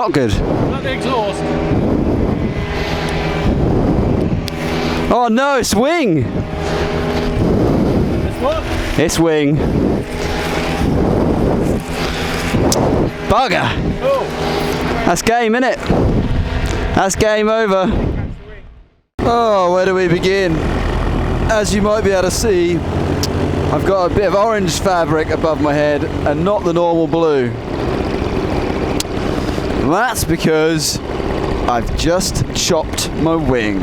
Not good. Not the exhaust. Oh no, it's wing. It's what? It's wing. Bugger. Oh. That's game, innit? That's game over. Oh, where do we begin? As you might be able to see, I've got a bit of orange fabric above my head and not the normal blue. That's because I've just chopped my wing.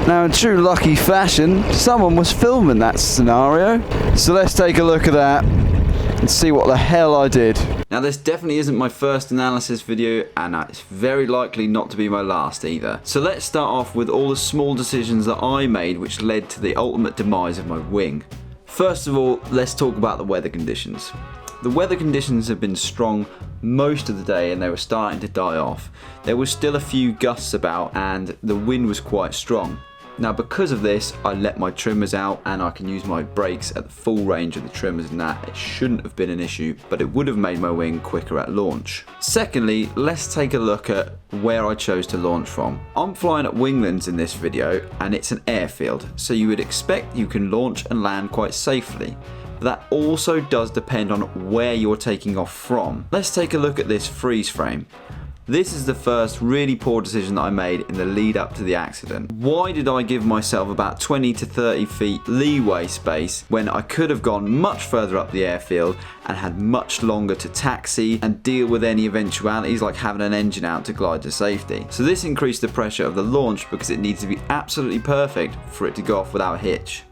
Now, in true Lucky fashion, someone was filming that scenario. So let's take a look at that and see what the hell I did. Now, this definitely isn't my first analysis video, and it's very likely not to be my last either. So let's start off with all the small decisions that I made which led to the ultimate demise of my wing. First of all, let's talk about the weather conditions. The weather conditions have been strong most of the day and they were starting to die off. There was still a few gusts about and the wind was quite strong. Now, because of this, I let my trimmers out and I can use my brakes at the full range of the trimmers, and that it shouldn't have been an issue, but it would have made my wing quicker at launch. Secondly, let's take a look at where I chose to launch from. I'm flying at Winglands in this video and it's an airfield, so you would expect you can launch and land quite safely. But that also does depend on where you're taking off from. Let's take a look at this freeze frame. This is the first really poor decision that I made in the lead up to the accident. Why did I give myself about 20 to 30 feet leeway space when I could have gone much further up the airfield and had much longer to taxi and deal with any eventualities like having an engine out to glide to safety? So this increased the pressure of the launch because it needs to be absolutely perfect for it to go off without a hitch.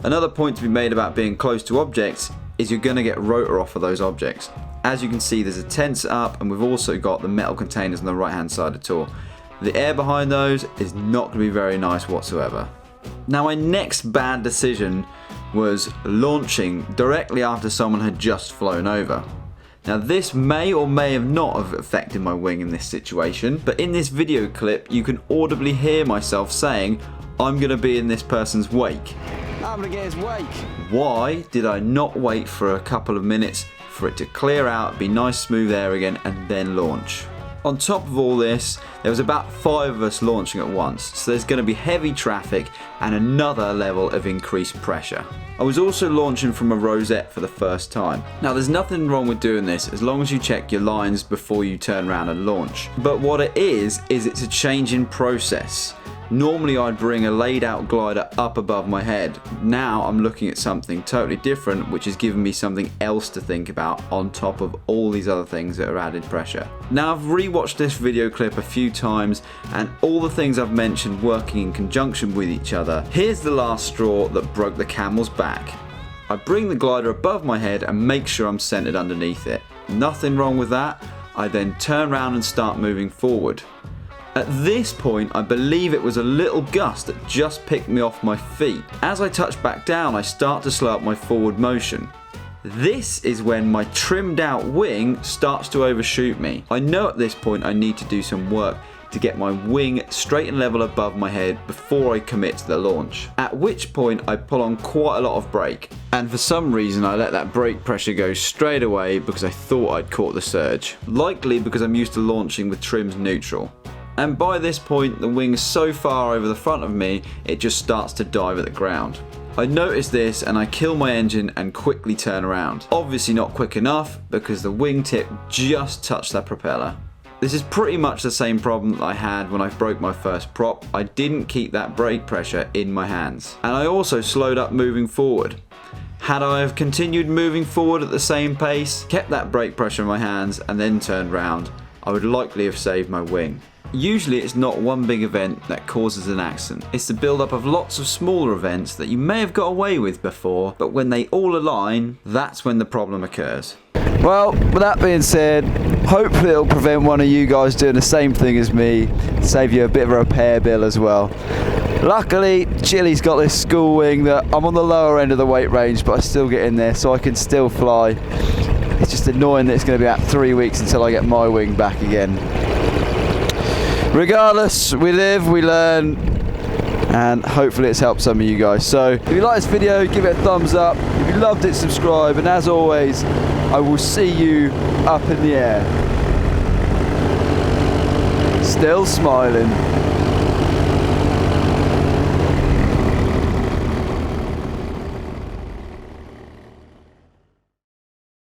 Another point to be made about being close to objects is you're going to get rotor off of those objects. As you can see, there's a tent set up and we've also got the metal containers on the right hand side of the tour. The air behind those is not going to be very nice whatsoever. Now, my next bad decision was launching directly after someone had just flown over. Now, this may or may have not have affected my wing in this situation, but in this video clip you can audibly hear myself saying, I'm going to be in this person's wake. I'm going to get his wake. Why did I not wait for a couple of minutes for it to clear out, be nice smooth air again, and then launch? On top of all this, there was about 5 of us launching at once, so there's going to be heavy traffic and another level of increased pressure. I was also launching from a rosette for the first time. Now, there's nothing wrong with doing this as long as you check your lines before you turn around and launch. But what it is it's a change in process. Normally I'd bring a laid out glider up above my head. Now I'm looking at something totally different, which is giving me something else to think about on top of all these other things that are added pressure. Now, I've rewatched this video clip a few times and all the things I've mentioned working in conjunction with each other. Here's the last straw that broke the camel's back. I bring the glider above my head and make sure I'm centered underneath it. Nothing wrong with that. I then turn around and start moving forward. At this point, I believe it was a little gust that just picked me off my feet. As I touch back down, I start to slow up my forward motion. This is when my trimmed out wing starts to overshoot me. I know at this point I need to do some work to get my wing straight and level above my head before I commit to the launch. At which point I pull on quite a lot of brake. And for some reason I let that brake pressure go straight away because I thought I'd caught the surge. Likely because I'm used to launching with trims neutral. And by this point, the wing's so far over the front of me, it just starts to dive at the ground. I notice this and I kill my engine and quickly turn around. Obviously not quick enough because the wingtip just touched that propeller. This is pretty much the same problem that I had when I broke my first prop. I didn't keep that brake pressure in my hands. And I also slowed up moving forward. Had I have continued moving forward at the same pace, kept that brake pressure in my hands and then turned round, I would likely have saved my wing. Usually it's not one big event that causes an accident. It's the build-up of lots of smaller events that you may have got away with before, but when they all align, that's when the problem occurs. Well, with that being said, hopefully it'll prevent one of you guys doing the same thing as me, save you a bit of a repair bill as well. Luckily, Chili's got this school wing that I'm on the lower end of the weight range, but I still get in there so I can still fly. It's just annoying that it's going to be about 3 weeks until I get my wing back again. Regardless, we live, we learn, and hopefully it's helped some of you guys. So if you like this video, give it a thumbs up. If you loved it, subscribe, and as always, I will see you up in the air. still smiling.